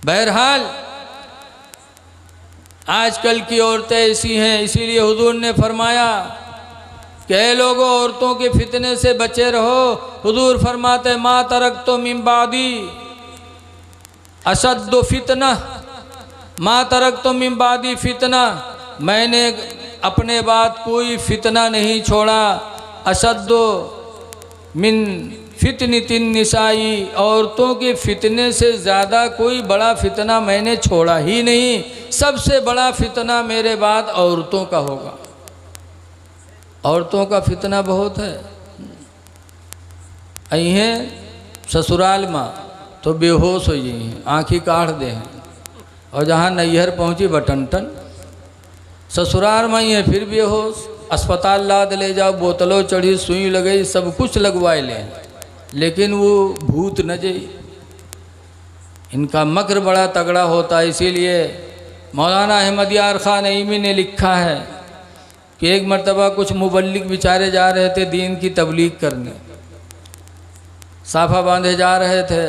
बहरहाल आजकल की औरतें ऐसी हैं, इसीलिए हुजूर ने फरमाया कि ऐ लोगों, औरतों के फितने से बचे रहो। हुजूर फरमाते मा तरक तो मिन बादी अशद्दु फितना, मा तरक तो मिन बादी फितना, मैंने अपने बाद कोई फितना नहीं छोड़ा। अशद्दु मिन फितनतिन निसाई, औरतों के फितने से ज़्यादा कोई बड़ा फितना मैंने छोड़ा ही नहीं। सबसे बड़ा फितना मेरे बाद औरतों का होगा। औरतों का फितना बहुत है। अहें ससुराल माँ तो बेहोश हो गई हैं, आँखी काढ़ दे हैं, और जहाँ नैहर पहुँची बटनटन, ससुराल में ही फिर बेहोश। अस्पताल लाद ले जाओ, बोतलों चढ़ी, सुई लगी, सब कुछ लगवाए लें, लेकिन वो भूत न जाई। इनका मकर बड़ा तगड़ा होता है। इसीलिए मौलाना अहमद यार खान नईमी ने लिखा है कि एक मर्तबा कुछ मुबल्लिग बेचारे जा रहे थे दीन की तबलीग करने, साफा बांधे जा रहे थे।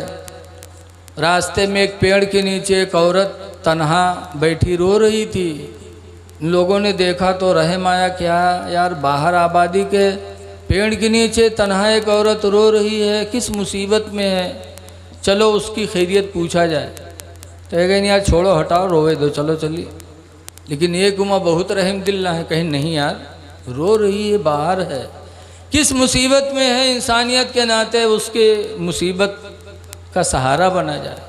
रास्ते में एक पेड़ के नीचे एक औरत तन्हा बैठी रो रही थी। लोगों ने देखा तो रहम आया, क्या यार, बाहर आबादी के पेड़ के नीचे तन्हा एक औरत रो रही है, किस मुसीबत में है, चलो उसकी खैरियत पूछा जाए। तो कह गए यार छोड़ो, हटाओ, रोवे दो, चलो चलिए। लेकिन एक उमा बहुत रहम दिल है, कहीं नहीं यार, रो रही है, बाहर है, किस मुसीबत में है, इंसानियत के नाते उसके मुसीबत का सहारा बना जाए।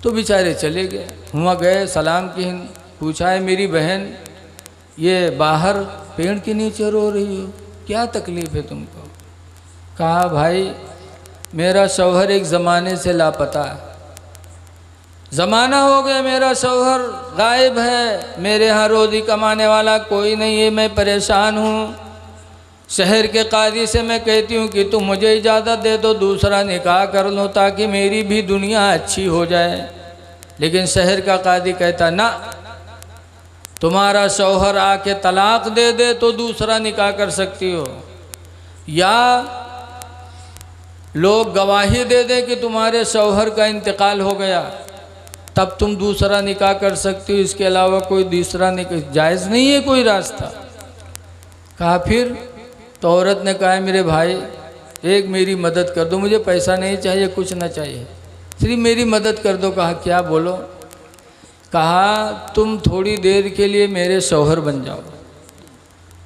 तो बेचारे चले गए, हुआ गए, सलाम की, पूछा है मेरी बहन ये बाहर पेड़ के नीचे रो रही हो, क्या तकलीफ़ है तुमको? कहा भाई मेरा शौहर एक ज़माने से लापता है, ज़माना हो गया मेरा शौहर गायब है, मेरे यहाँ रोज़ी कमाने वाला कोई नहीं है, मैं परेशान हूँ। शहर के काजी से मैं कहती हूँ कि तुम मुझे इजाज़त दे दो, दूसरा निकाह कर लो ताकि मेरी भी दुनिया अच्छी हो जाए। लेकिन शहर का काजी कहता ना, तुम्हारा शौहर आके तलाक दे दे तो दूसरा निकाह कर सकती हो, या लोग गवाही दे दें कि तुम्हारे शौहर का इंतकाल हो गया, तब तुम दूसरा निकाह कर सकती हो, इसके अलावा कोई दूसरा निकाह जायज़ नहीं है कोई रास्ता। कहा फिर? तो औरत ने कहा मेरे भाई एक मेरी मदद कर दो, मुझे पैसा नहीं चाहिए, कुछ ना चाहिए, सिर्फ मेरी मदद कर दो। कहा क्या? बोलो। कहा तुम थोड़ी देर के लिए मेरे शौहर बन जाओ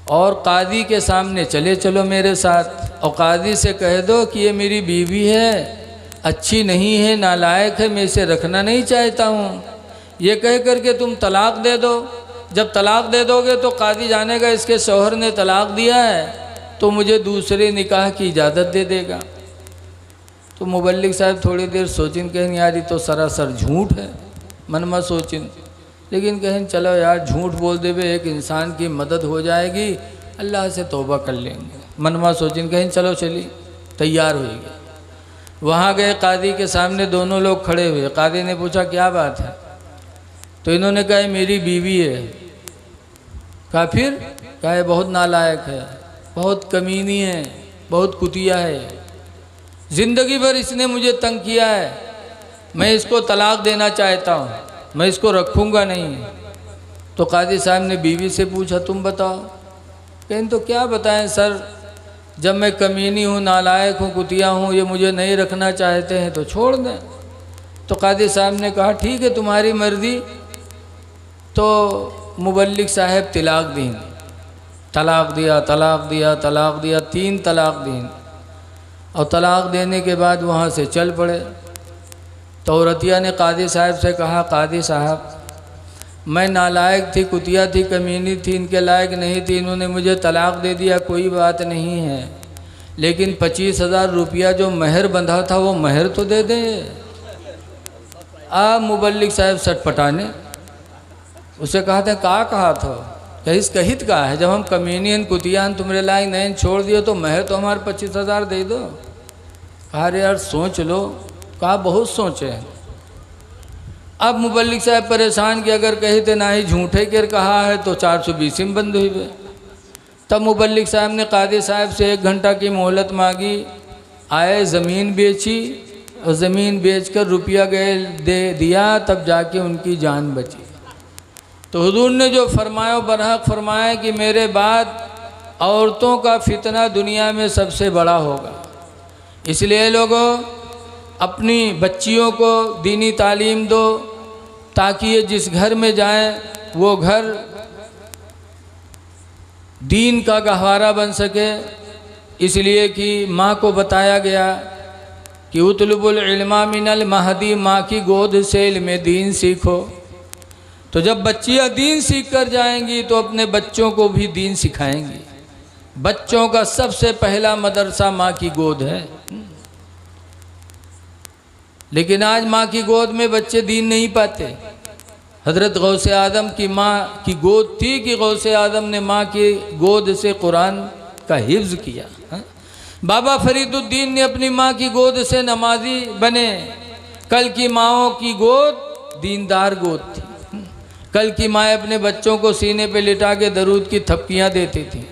और काजी के सामने चले चलो मेरे साथ, और काजी से कह दो कि ये मेरी बीवी है, अच्छी नहीं है, नालायक है, मैं इसे रखना नहीं चाहता हूँ, ये कह करके तुम तलाक दे दो। जब तलाक दे दोगे तो काजी जानेगा इसके शौहर ने तलाक दिया है, तो मुझे दूसरे निकाह की इजाज़त दे देगा। तो मुबल्लिग साहब थोड़ी देर सोचिन, कहें यार ये तो सरासर झूठ है, मन में सोचिन, लेकिन कहें चलो यार झूठ बोल देवे एक इंसान की मदद हो जाएगी, अल्लाह से तौबा कर लेंगे। मन में सोचिन, कहें चलो चली, तैयार हुई गए। वहाँ गए, काजी के सामने दोनों लोग खड़े हुए। काजी ने पूछा क्या बात है? तो इन्होंने कहा मेरी बीवी है। कहा फिर? कहा बहुत नालायक है, बहुत कमीनी है, बहुत कुतिया है, ज़िंदगी भर इसने मुझे तंग किया है, मैं इसको तलाक देना चाहता हूँ, मैं इसको रखूँगा नहीं। तो काजी साहब ने बीवी से पूछा तुम बताओ। कहें तो क्या बताएं सर, जब मैं कमीनी हूँ, नालायक हूँ, कुतिया हूँ, ये मुझे नहीं रखना चाहते हैं तो छोड़ दें। तो काजी साहब ने कहा ठीक है तुम्हारी मर्ज़ी। तो मुबल्लिग साहब तलाक दी, तलाक दिया, तलाक दिया, तलाक दिया, 3 तलाक दी। और तलाक देने के बाद वहाँ से चल पड़े। तो औरतिया ने काजी साहब से कहा काजी साहब मैं नालायक थी, कुतिया थी, कमीनी थी, इनके लायक नहीं थी, इन्होंने मुझे तलाक दे दिया, कोई बात नहीं है, लेकिन 25,000 रुपया जो महर बंधा था वो महर तो दे दे। मुबल्लिग साहब सटपटाने, उसे कहा था कहा था? कहिस कहित का है, जब हम कमीनियन कुतियान तुम्हारे लायक नहीं छोड़ दियो तो महर तो हमारे 25,000 दे दो। कहा रे यार सोच लो। कहा बहुत सोचे हैं। अब मुबल्लिग साहब परेशान कि अगर कही थे ना ही झूठे कर कहा है तो 420 में बंद हुई। तब मुबल्लिग साहब ने कादी साहब से 1 घंटा की मोहलत मांगी, आए ज़मीन बेची और ज़मीन बेचकर रुपया गए दे दिया, तब जाके उनकी जान बची। तो हुजूर ने जो फरमाया बरहक फरमाया कि मेरे बाद औरतों का फितना दुनिया में सबसे बड़ा होगा। इसलिए लोगों अपनी बच्चियों को दीनी तालीम दो, ताकि ये जिस घर में जाएं वो घर दीन का गहवारा बन सके। इसलिए कि माँ को बताया गया कि उतलुबुल इल्मा मिनल महदी, माँ की गोद से इल्म दीन सीखो। तो जब बच्चियाँ दीन सीख कर जाएंगी तो अपने बच्चों को भी दीन सिखाएंगी। बच्चों का सबसे पहला मदरसा माँ की गोद है। लेकिन आज माँ की गोद में बच्चे दीन नहीं पाते। हज़रत गौसे आदम की माँ की गोद थी कि गौसे आदम ने माँ की गोद से कुरान का हिफ्ज़ किया। बाबा फरीदुद्दीन ने अपनी माँ की गोद से नमाजी बने। कल की माँओं की गोद दीनदार गोद थी। कल की माँ अपने बच्चों को सीने पे लिटा के दरूद की थपकियाँ देती थी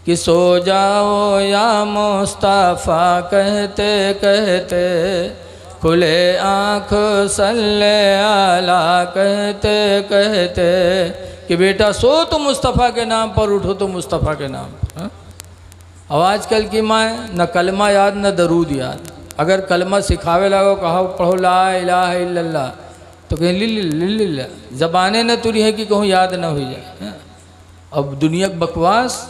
कि सो जाओ या मुस्तफ़ा कहते कहते, खुले आँख सल्ले आला कहते कहते, कि बेटा सो तो मुस्तफ़ा के नाम पर, उठो तो मुस्तफ़ा के नाम पर। अब आजकल की माँ न कलमा याद न दरूद याद। अगर कलमा सिखावे लगो, कहो पढ़ो ला इलाहा इल्लल्लाह, तो कहीं लिल्ला ज़बानें न तुरी हैं कि कहूँ याद न हो जाए। अब दुनिया बकवास।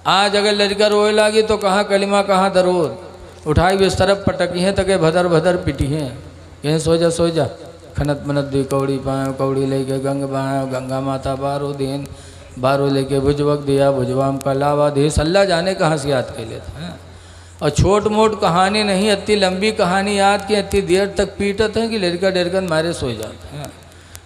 आज अगर लड़का रोए लागी तो कहाँ कलिमा कहाँ दरूद, उठाई इस तरफ पटकी हैं तके भदर भदर पिटी हैं। कहीं सो जा खनत मनत दी कौड़ी पाए, कौड़ी लेके गंग बाए, गंगा माता बारो दिन, बारो लेके भुजवक दिया, भुजवाम का लावा दे। अल्लाह जाने कहाँ से याद कर लेता है। और छोट मोट कहानी नहीं, इतनी लंबी कहानी याद की, इतनी देर तक पीटत है कि लड़का डरकन मारे सो जाते हैं।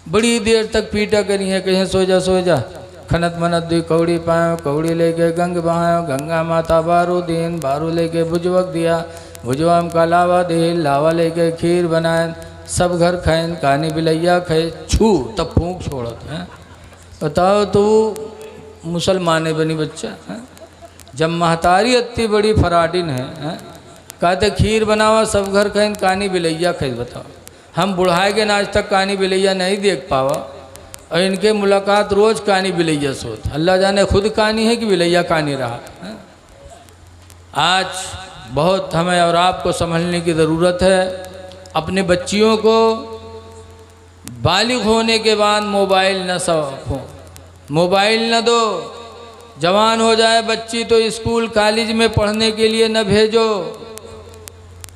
बड़ी देर तक पीटा करी है। कहीं सो जा खनत मनत दी कौड़ी पाए, कौड़ी लेके गंग बहायो, गंगा माता बारो दिन, बारो लेके भुजवक दिया, भुजवाम का लावा दे, लावा लेके खीर बनाए, सब घर खाएं, कहानी बिलैया खाए, छू तब फूंक छोड़त हैं। बताओ तो मुसलमाने बनी बच्चा है। जब महतारी इतनी बड़ी फराडिन है, कहते खीर बनावा सब घर खाएं, कहानी बिलैया खाए। बताओ हम बुढ़ाए के आज तक कहानी बिलैया नहीं देख पावा, और इनके मुलाकात रोज़ कहानी बिलैया से होता। अल्लाह जाने खुद कहानी है कि बिलैया कहानी रहा है। आज बहुत हमें और आपको संभलने की ज़रूरत है। अपने बच्चियों को बालिग होने के बाद मोबाइल न सौंपो, मोबाइल न दो। जवान हो जाए बच्ची तो स्कूल कॉलेज में पढ़ने के लिए न भेजो।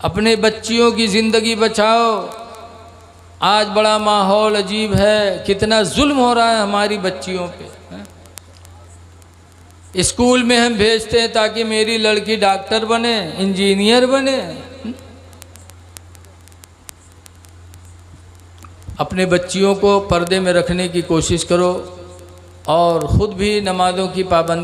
अपने बच्चियों की ज़िंदगी बचाओ। आज बड़ा माहौल अजीब है, कितना जुल्म हो रहा है हमारी बच्चियों पे। स्कूल में हम भेजते हैं ताकि मेरी लड़की डॉक्टर बने, इंजीनियर बने। अपने बच्चियों को पर्दे में रखने की कोशिश करो और ख़ुद भी नमाज़ों की पाबंदी